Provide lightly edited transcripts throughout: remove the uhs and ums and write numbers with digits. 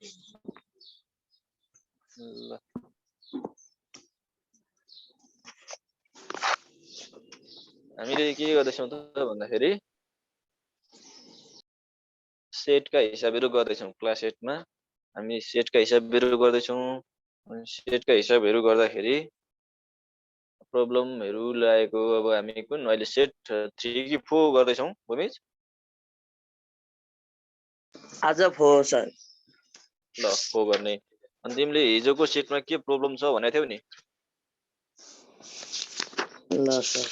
ल हामीले के गर्दैछौँ त भन्दाखेरि सेटका हिसाबहरू गर्दैछौँ। क्लास 8 मा हामी सेटका हिसाबहरू गर्दैछौँ। सेटका हिसाबहरू गर्दाखेरि प्रब्लमहरू ल्याएको अब हामी कुन अहिले सेट 3 कि 4 गर्दैछौँ भूमिज? आज 4 सर। ल 4 गर्ने। अनि तिमीले हिजोको सेटमा के प्रब्लम छ भनेको थियौ नि? ल सर।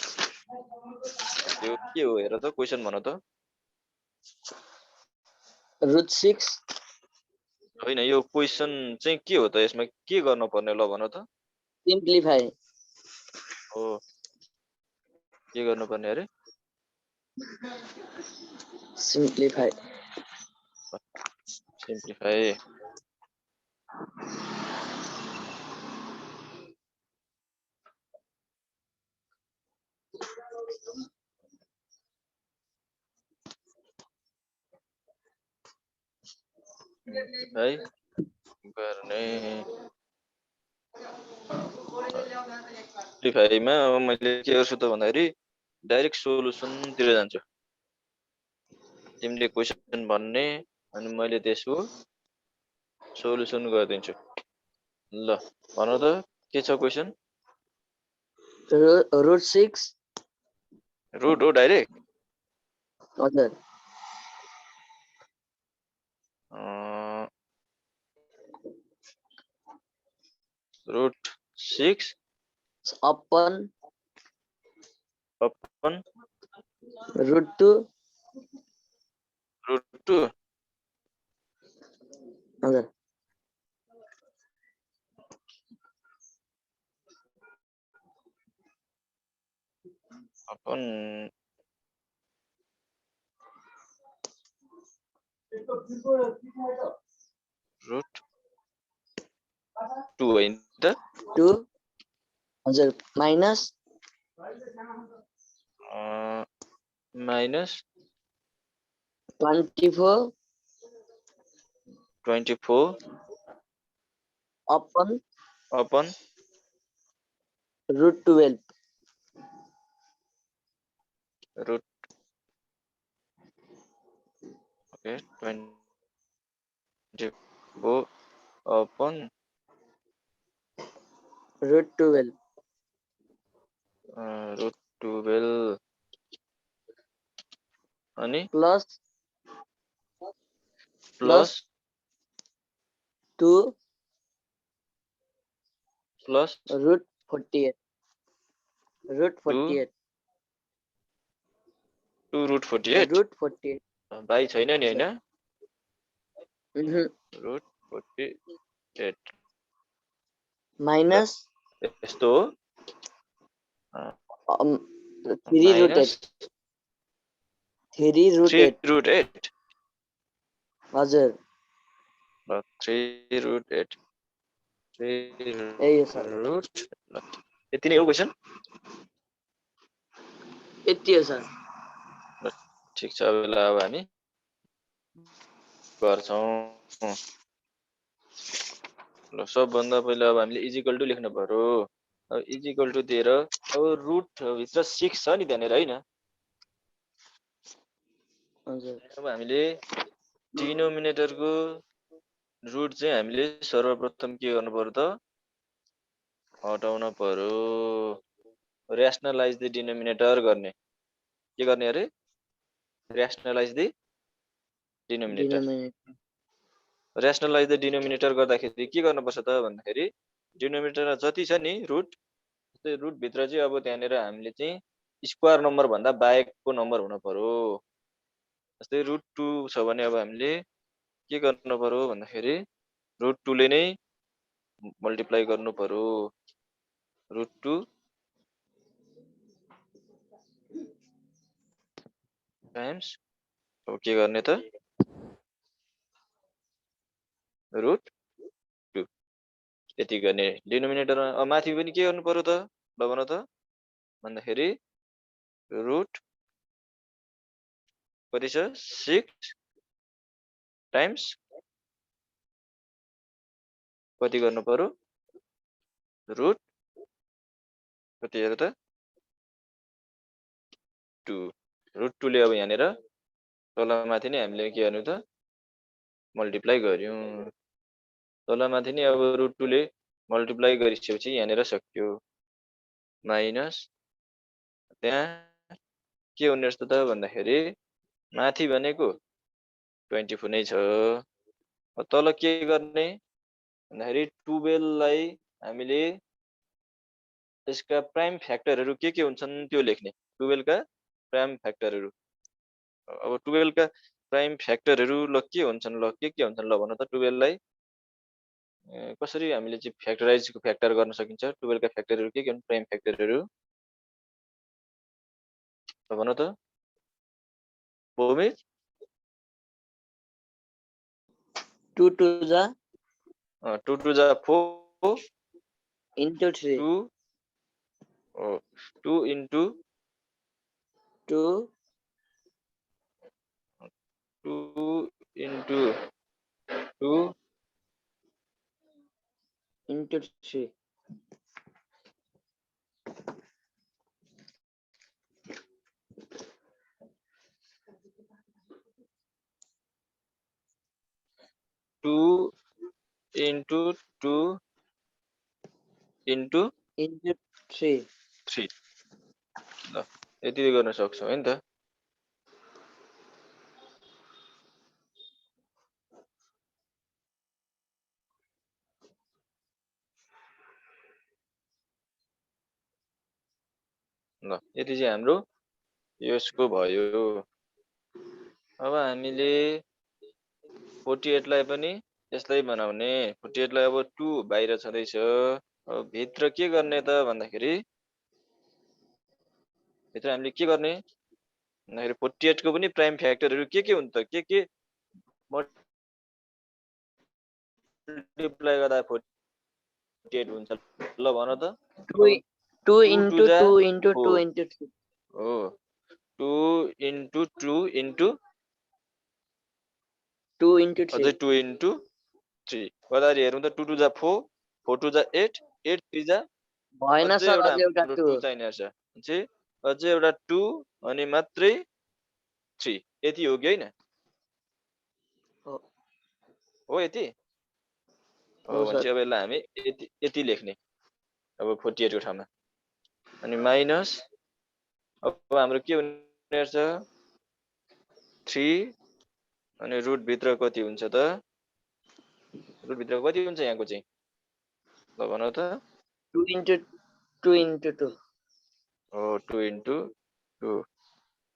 त्यो के हो हेर त क्वेशन भन त। √6 होइन यो क्वेशन चाहिँ के हो त? यसमा के गर्न पर्ने ल भन त। सिम्प्लिफाई। हो के गर्नु पर्ने अरे? सिम्प्लिफाई। सिम्प्लिफाई। है गर्ने सिम्प्लिफाईमा मैले के गर्छु त भन्दाखेरि डाइरेक्ट सोलुसनतिर जान्छु। तिमीले क्वेशन भन्ने अनि मैले त्यसको सोलुसन गरिदिन्छु। ल भन त के छ क्वेशन? √6 रुट हो डाइरेक्ट? हजुर। √6 अपन √2 हजुर। अपन √2 होइन त? 2 हजुर minus minus 24 upon √12 okay 24 upon √12 अनि प्लस 2 प्लस √48 √48 भाइ छैन नि हैन? √48 माइनस यस्तो हो 3√8 हजुर। 3√8 यति नै हो क्वेशन? यति हो सर। ठिक छ अब हामी गर्छौं। ल सबभन्दा पहिला अब हामीले इजिकल टु लेख्नु पर्यो। अब इजिकल टु दिएर अब रुट भित्र 6 छ नि त्यहाँनेर हैन? हजुर। अब हामीले डिनोमिनेटरको रुट चाहिँ हामीले सर्वप्रथम के गर्नु पर्यो त? हटाउन पर्यो। र्यासनलाइज द डिनोमिनेटर गर्ने। के गर्ने अरे? र्यासनलाइज द डिनोमिनेटर। र्यासनलाइज द डिनोमिनेटर गर्दाखेरि के गर्नुपर्छ त भन्दाखेरि डिनोमिनेटरमा जति छ नि रुट त्यो रुट भित्र चाहिँ अब त्यहाँनेर हामीले चाहिँ स्क्वायर नम्बर भन्दा बाहेकको नम्बर हुन पर्यो। जस्तै √2 छ भने अब हामीले के गर्नु पर्यो भन्दाखेरि √2 ले नै मल्टिप्लाई गर्नु पर्यो। √2 टाइम्स अब के गर्ने त? √2 यति गर्ने डिनोमिनेटरमा। अब माथि पनि के गर्नु पर्यो त? ल भन त भन्दाखेरि रुट कति छ? 6 टाइम्स कति गर्नु पर्यो रुट कति हेर त 2 रुट 2 ले अब यहाँनिर तलमाथि नै हामीले के गर्नु त मल्टिप्लाई गर्यौं तलमाथि नै अब रुट 2 ले मल्टिप्लाई गरिसकेपछि यहाँनिर सक्यो माइनस त्यहाँ के हुने रहेछ त भन्दाखेरि माथि भनेको 24 नै छ तल के गर्ने भन्दाखेरि 12 लाई हामीले यसका प्राइम फ्याक्टरहरू के हुन्छन् त्यो लेख्ने 12 का प्राइम फ्याक्टरहरू अब 12 का प्राइम फ्याक्टरहरू ल के हुन्छन् ल के हुन्छन् ल भन त 12 लाई कसरी हामीले चाहिँ फ्याक्टराइजको फ्याक्टर गर्न सकिन्छ 12 का फ्याक्टरहरू के हुन् प्राइम फ्याक्टरहरू भन त भूमि 2 to the 2 to the 4 into 3 2 2 into 2 into 2 into 3 2 into 2 into into 3 3 ल यति गर्न सक्छौ हैन त ल यति चाहिँ हाम्रो यसको भयो अब हामीले 48 लाई पनि यसलाई बनाउने 48 लाई अब 2 बाहिर छँदैछ अब भित्र के गर्ने त भन्दाखेरि भित्र हामीले के गर्ने भन्दाखेरि 48 को पनि प्राइम फ्याक्टरहरू के हुन् त के मल्टिप्लाई गर्दा 48 हुन्छ ल भन त 2 into 2 into 2 into 3 हो 2 into 2 into 2 into 3 अझै 2 into 3 गर्दाखेरि हेरौँ त 2 to the 4 4 to the 8 8 3 जा भएन अझै सर अझै एउटा 2 2 चाहिने रहेछ चाहिँ अझै एउटा 2 अनि मात्रै 3 यति हो कि हैन हो यति हो भने अब यसलाई हामी यति लेख्ने अब 48 को ठाउँमा अनि माइनस अब हाम्रो के हुने रहेछ 3 अनि रुट भित्र कति हुन्छ त रुट भित्र कति हुन्छ यहाँको चाहिँ ल भन त 2 into 2 into 2 हो 2 into 2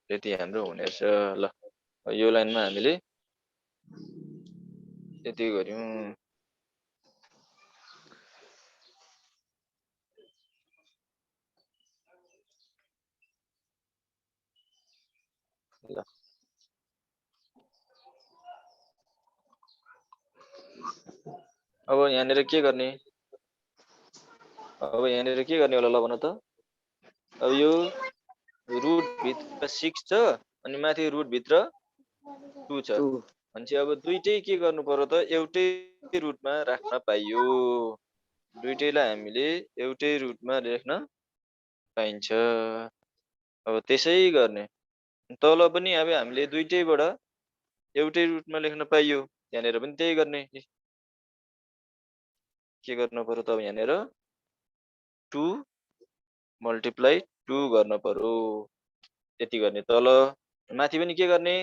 यति हाम्रो हुने रहेछ ल यो लाइनमा हामीले यति गर्यौं ल अब यहाँनिर के गर्ने अब यहाँनिर के गर्ने होला ल भन त अब यो रुट भित्र 6 छ अनि माथि रुट भित्र 2 छ भनेपछि अब दुईटै के गर्नु पर्यो त एउटै रुटमा राख्न पाइयो दुईटैलाई हामीले एउटै रुटमा लेख्न पाइन्छ अब त्यसै गर्ने तल पनि अब हामीले दुईटैबाट एउटै रुटमा लेख्न पाइयो यहाँनिर पनि त्यही गर्ने के गर्नु पर्यो त यहाँनिर 2 मल्टिप्लाई 2 गर्न पर्यो यति गर्ने तल माथि पनि के गर्ने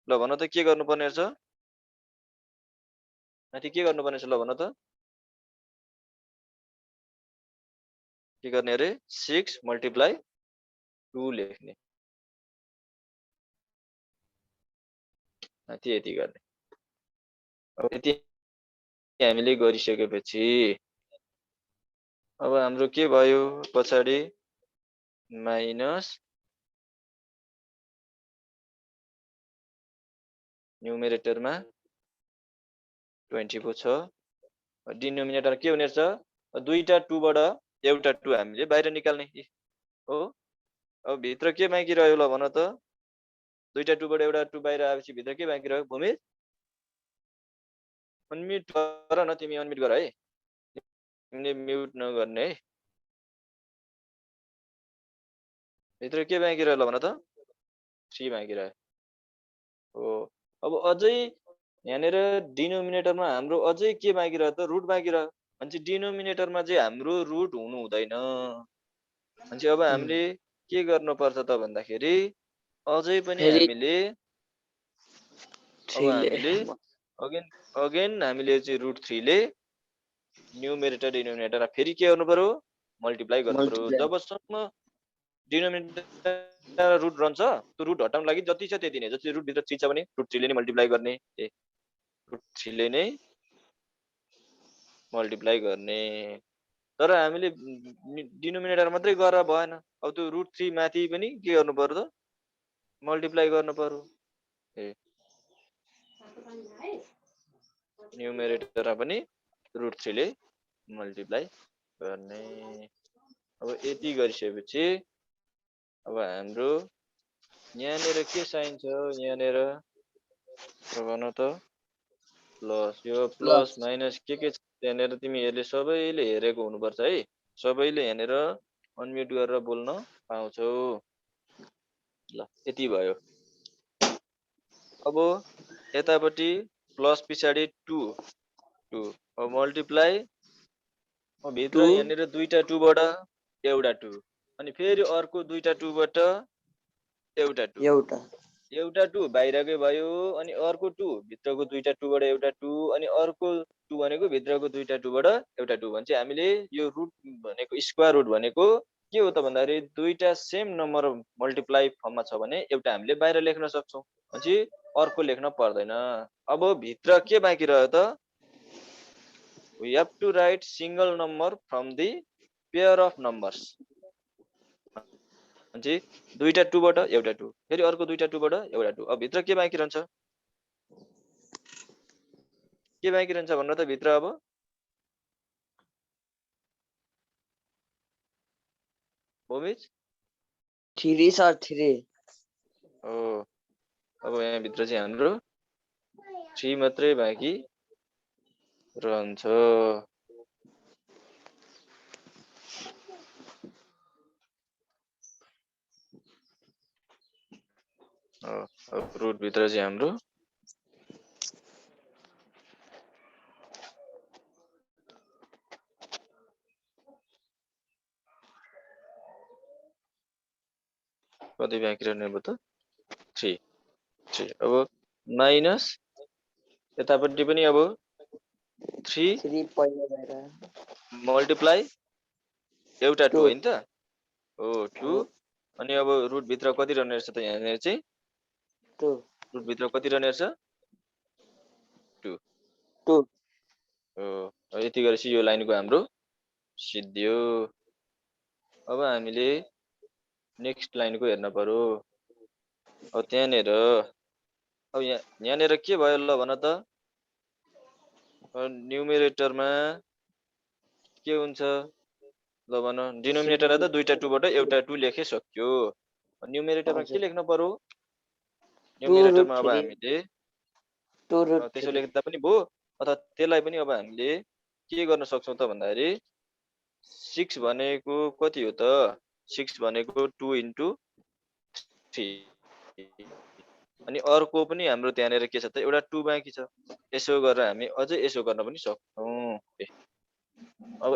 ल भन त के गर्नुपर्ने रहेछ माथि के गर्नुपर्ने छ ल भन त के गर्ने अरे 6 मल्टिप्लाई 2 लेख्ने माथि यति गर्ने अब यति हामीले गरिसकेपछि अब हाम्रो के भयो पछाडी माइनस न्युमेरेटरमा 20 पो छ डिनोमिनेटर के हुने रहेछ दुईटा 2 बाट एउटा 2 हामीले बाहिर निकाल्ने हो अब भित्र के बाँकी रह्यो ल भन त दुईटा 2 बाट एउटा 2 बाहिर आएपछि भित्र के बाँकी रह्यो भूमि अनम्युट गर न तिमी अनम्युट गर है तिमीले म्युट नगर्ने है। भित्र के बाँकी रह्यो ल भन त? 3 बाँकी रह्यो। हो अब अझै यहाँनिर डिनोमिनेटरमा हाम्रो अझै के बाँकी रह्यो त? रुट बाँकी रह्यो। भनेपछि डिनोमिनेटरमा चाहिँ हाम्रो रुट हुनु हुँदैन। भनेपछि अब हामीले के गर्नुपर्छ त भन्दाखेरि अझै पनि फेरि हामीले अब 3 ले हामीले अगेन हामीले चाहिँ रुट 3 ले न्युमेरेटर डिनोमिनेटरलाई फेरि के गर्नु पर्यो? मल्टिप्लाई गर्नु पर्यो। मल्टिप्लाई जबसम्म डिनोमिनेटर रुट रहन्छ त्यो रुट हटाउन लागि जति छ त्यति नै। जति रुट भित्र 3 छ भने रुट 3 ले नै मल्टिप्लाई गर्ने। रुट 3 ले नै मल्टिप्लाई गर्ने। तर हामीले डिनोमिनेटर मात्रै गरेर भएन। अब त्यो रुट 3 माथि पनि के गर्नु पर्यो त? मल्टिप्लाई गर्नु पर्यो। न्युमेरेटरमा पनि रुट 3 ले मल्टिप्लाई गर्ने। अब यति गरिसकेपछि अब हाम्रो यहाँनिर के साइन छ? यहाँनिर भन त प्लस। यो प्लस माइनस के छ यहाँनिर तिमीहरूले सबैले हेरेको हुनुपर्छ है। सबैले यहाँनिर अनम्युट गरेर बोल्न पाउँछौ। ल यति भयो। अब यतापट्टि प्लस पछाडि 2 अब मल्टिप्लाई भित्र यहाँनिर दुईटा 2 बाट एउटा 2 अनि फेरि अर्को दुईटा 2 बाट एउटा 2 बाहिरकै भयो अनि अर्को 2 भित्रको दुईटा 2 बाट एउटा 2 अनि अर्को 2 भनेको भित्रको दुईटा 2 बाट एउटा 2 भन्छ। हामीले यो रुट भनेको स्क्वायर रुट भनेको के हो त भन्दाखेरि दुईटा सेम नम्बर मल्टिप्लाई फर्ममा छ भने एउटा हामीले बाहिर लेख्न सक्छौं। भनेपछि अर्को लेख्न पर्दैन। अब भित्र के बाँकी रह्यो त? We have to write single number from the pair of numbers. भनेपछि दुईटा 2 बाट एउटा 2 फेरि अर्को दुईटा 2 बाट एउटा 2। अब भित्र के बाँकी रहन्छ? के बाँकी रहन्छ भन्न त भित्र? अब भूमिज 3 सर 3 हो। अब यहाँ भित्र चाहिँ हाम्रो 3 मात्रै बाँकी रहन्छ। अब रुट भित्र चाहिँ हाम्रो कति बाँकी रहने भयो त? 3। अब माइनस यतापट्टि पनि अब 3 पहिला गएर मल्टिप्लाई एउटा 2 हैन त? हो 2 अनि अब रुट भित्र कति रहने रहेछ त? यहाँनिर चाहिँ 2 रुट भित्र कति रहने रहेछ? 2 हो। यति गरेपछि यो लाइनको हाम्रो सिद्धियो। अब हामीले नेक्स्ट लाइनको हेर्न पर्यो। अब त्यहाँनिर अब यहाँनिर के भयो ल भन त? न्युमेरेटरमा के हुन्छ ल भन? डिनोमिनेटरमा त दुईटा 2 बाट एउटा 2 लेखे सक्यो। न्युमेरेटरमा के लेख्न पर्यो? न्युमेरेटरमा अब हामीले त्यसो लेख्दा पनि भयो अथवा त्यसलाई पनि अब हामीले के गर्न सक्छौं त भन्दाखेरि 6 भनेको कति हो त? 6 भनेको 2 into 3 अनि अर्को पनि हाम्रो त्यहाँनिर के छ त? एउटा 2 बाँकी छ। यसो गरेर हामी अझै यसो गर्न पनि सक्छौं। अब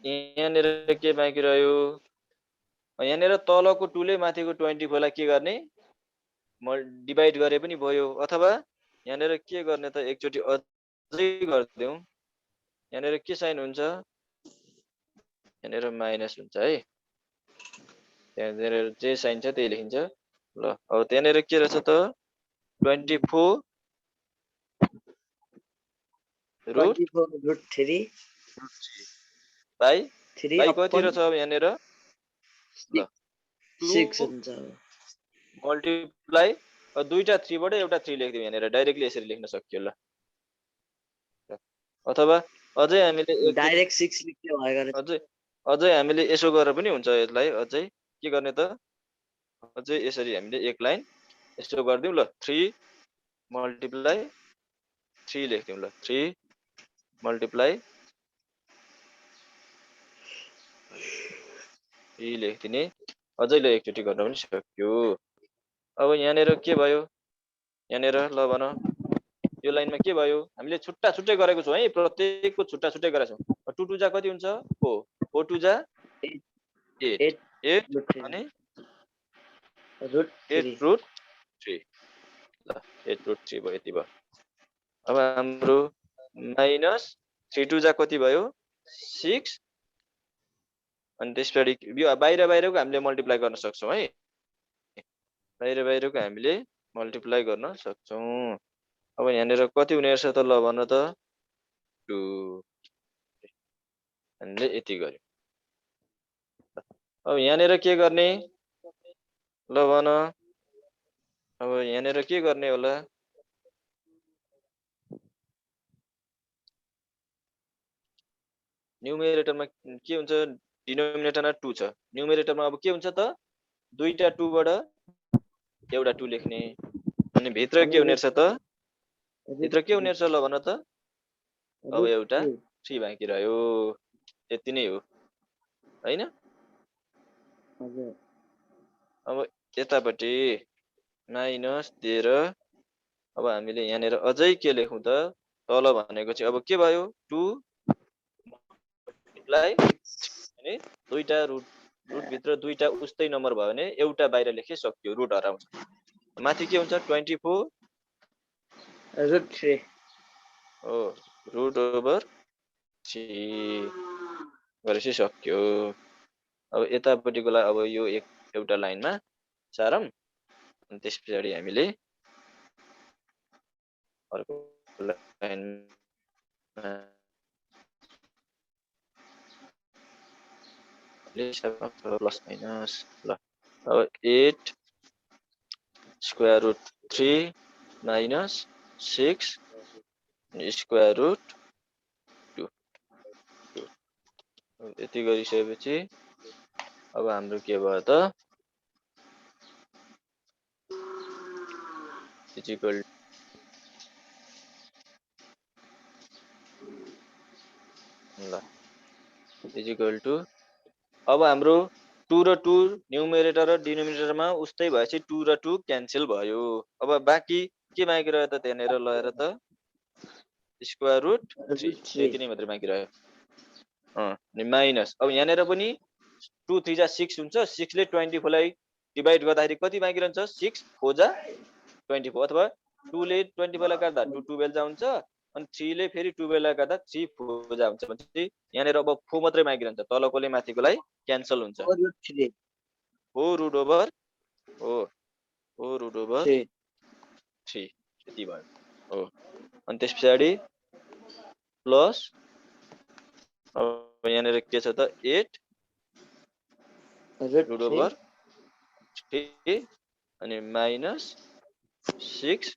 यहाँनिर के बाँकी रह्यो? यहाँनिर तलको 2 ले माथिको 24 लाई के गर्ने? डिभाइड गरे पनि भयो अथवा यहाँनिर के गर्ने त? एकचोटी अझै गर्दियौ। यहाँनिर के साइन हुन्छ? यहाँनिर माइनस हुन्छ है। त्यहाँनिर जे साइन छ त्यही लेखिन्छ। ल अब त्यहाँनिर के रहेछ त? 24 रुट 3 बाई कति रहेछ अब यहाँनिर? ल 6 हुन्छ। मल्टिप्लाई दुईटा 3 बाट एउटा 3 लेख्दियौ। यहाँनिर डाइरेक्टली यसरी लेख्न सकियो। ल अथवा अझै हामीले डाइरेक्ट 6 लेख्यो भएन। अझै हामीले यसो गरेर पनि हुन्छ। यसलाई अझै के गर्ने त? अझै यसरी हामीले एक लाइन यसो गर्दियौ। ल 3 मल्टिप्लाई 3 लेख्दियौ। ल 3 मल्टिप्लाई 3 लेखिदिने अझै ल एकचोटि गर्न पनि सक्यो। अब यहाँनिर के भयो यहाँनिर ल भन यो लाइनमा के भयो हामीले छुट्टा छुट्टै गरेको छौं है प्रत्येकको छुट्टा छुट्टै गरेका छौं 2 2 जा कति हुन्छ 4 4 2 जा 8 8 अनि √3 8√3 ल 8√3 भयो यति भयो। अब हाम्रो माइनस 3 2 जा कति भयो 6 अनि त्यसपछि यो बाहिर बाहिरको हामीले मल्टिप्लाई गर्न सक्छौं है बाहिर बाहिरको हामीले मल्टिप्लाई गर्न सक्छौं। अब यहाँनिर कति हुने रहेछ त ल भन त 2 हामीले यति गर्यो। अब यहाँनिर के गर्ने ल भन अब यहाँनिर के गर्ने होला न्युमेरेटरमा के हुन्छ डिनोमिनेटरमा 2 छ न्युमेरेटरमा अब के हुन्छ त दुईटा 2 बाट एउटा 2 लेख्ने अनि भित्र के हुने रहेछ त भित्र के हुने रहेछ ल भन त अब एउटा 3 बाँकी रह्यो यति नै हो हैन। हजुर अब यतापट्टि माइनस दिएर अब हामीले यहाँनिर अझै के लेखौं त तल भनेको चाहिँ अब के भयो 2 मल्टिप्लाई अनि दुईटा रुट भित्र दुईटा उस्तै नम्बर भयो भने एउटा बाहिर लेखे सक्यो रुट हराउँछ। माथि के हुन्छ 24 √3 हो रुट ओभर 3 गरेपछि सक्यो। अब यतापट्टिको लागि अब यो एउटा लाइनमा सारम अनि त्यसपछि हामीले अर्को लाइनमा प्लस माइनस ल अब 8 square root 3 minus 6 square root 2 यति गरिसकेपछि अब हाम्रो के भयो त इक्वल ल इक्वल टु अब हाम्रो 2 र 2 न्युमेरेटर र डिनोमिनेटरमा उस्तै भएपछि 2 र 2 क्यान्सल भयो। अब बाँकी के बाँकी रह्यो त त्यहाँनिर लगाएर त स्क्वायर रुट 3 यति नै मात्र बाँकी रह्यो अनि माइनस अब यहाँनिर पनि 2 3 जा 6 हुन्छ 6 ले 24 लाई डिभाइड गर्दाखेरि कति बाँकी रहन्छ 6 4 जा 24 अथवा 2 ले 24 लाई काट्दा 2 12 जा हुन्छ अनि 3 ले फेरि 12 लाई काट्दा 3 4 जा हुन्छ भनेपछि यहाँनिर अब 4 मात्रै बाँकी रहन्छ तलकोले माथिकोलाई क्यान्सल हुन्छ 4 रुट ओभर 3 यति भयो हो अनि त्यसपछि प्लस अब यहाँनिर के छ त 8 रुट ओभर 3 अनि माइनस 6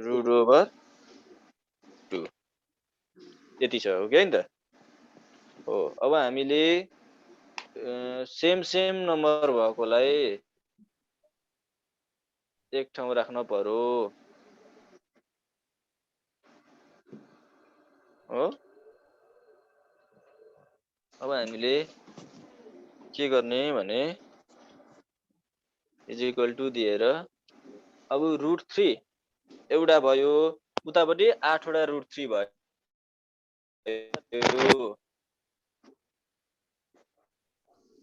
रुट ओभर 2 यति छ हो कि हैन त हो। अब हामीले सेम नम्बर भएकोलाई एक ठाउँ राख्न पर्यो हो। अब हामीले के गर्ने भने इज इक्वल टु दिएर अब रुट 3 एउटा भयो उतापट्टि 8 वटा रुट 3 भयो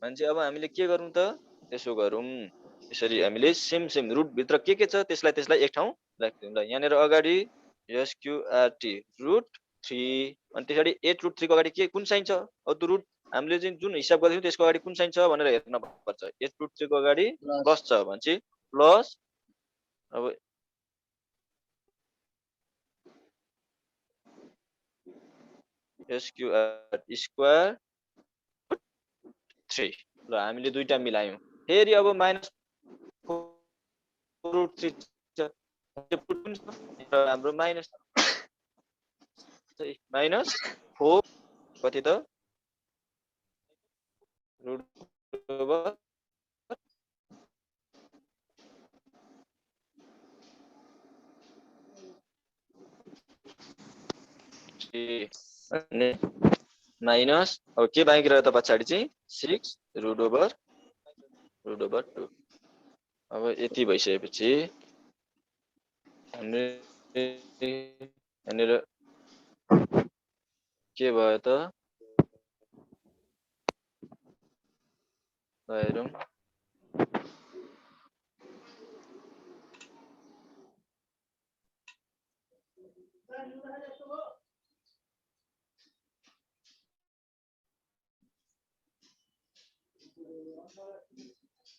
मान्छे अब हामीले के गरौँ त त्यसो गरौँ यसरी हामीले सेम रुट भित्र के छ त्यसलाई एक ठाउँ राख्दियौँ ल। यहाँनिर अगाडि SQRT रुट 3 अनि त्यसपछि 8 रुट 3 को अगाडि के कुन साइन छ अब त्यो रुट हामीले जुन हिसाब गर्दैछौँ त्यसको अगाडि कुन साइन छ भनेर हेर्न पर्छ 8 रुट 3 को अगाडि प्लस छ भनेपछि प्लस अब SQRT स्क्वायर 3 ल हामीले दुईटा मिलायौं फेरि अब माइनस 4 रुट 3 हाम्रो माइनस 4 कति त रुट ओभर अनि माइनस अब के बाँकी रह्यो त पछाडि चाहिँ 6 रुट ओभर 2। अब यति भइसकेपछि यहाँनिर के भयो त हेरौँ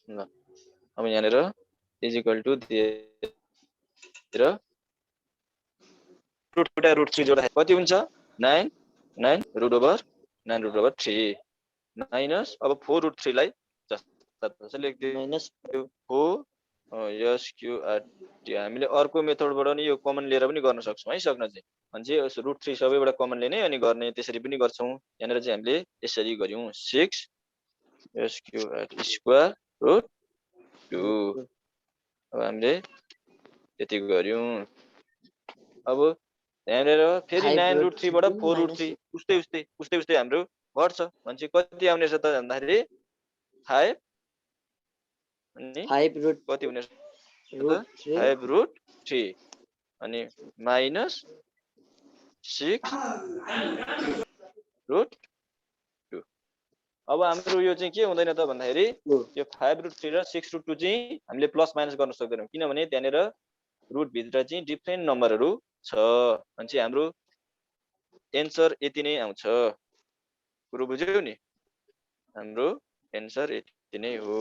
ल अब यहाँनिर इजिकल टु दिएर रुट 3 जोड्दा कति हुन्छ 9 रुट ओभर 3 माइनस अब 4 रुट 3 लाई जस्ता लेख्दियो माइनस 4 SQRT हामीले अर्को मेथडबाट नि यो कमन लिएर पनि गर्न सक्छौं है सक्न चाहिँ अनि चाहिँ रुट 3 सबैबाट कमन लिने अनि गर्ने त्यसरी पनि गर्छौं यहाँनिर चाहिँ हामीले यसरी गर्यौं 6 SQRT स्क्वायर रुट 2 अब हामीले यति गर्यौं अब यहाँनिर फेरि 9 रुट 3 बाट 4 रुट 3 उस्तै हाम्रो घट्छ भने चाहिँ कति आउने छ त भन्दाखेरि 5 अनि 5 रुट कति हुने छ रुट 3 5 रुट 3 अनि माइनस 6 रुट 2 अब हाम्रो यो चाहिँ के हुँदैन त भन्दाखेरि यो 5 रुट 3 र 6 रुट 2 चाहिँ हामीले प्लस माइनस गर्न सक्दैनौं किनभने त्यहाँनिर रुट भित्र चाहिँ डिफरेन्ट नम्बरहरू छ अनि चाहिँ हाम्रो एन्सर यति नै आउँछ कुरो बुझ्यौ नि हाम्रो एन्सर यति नै हो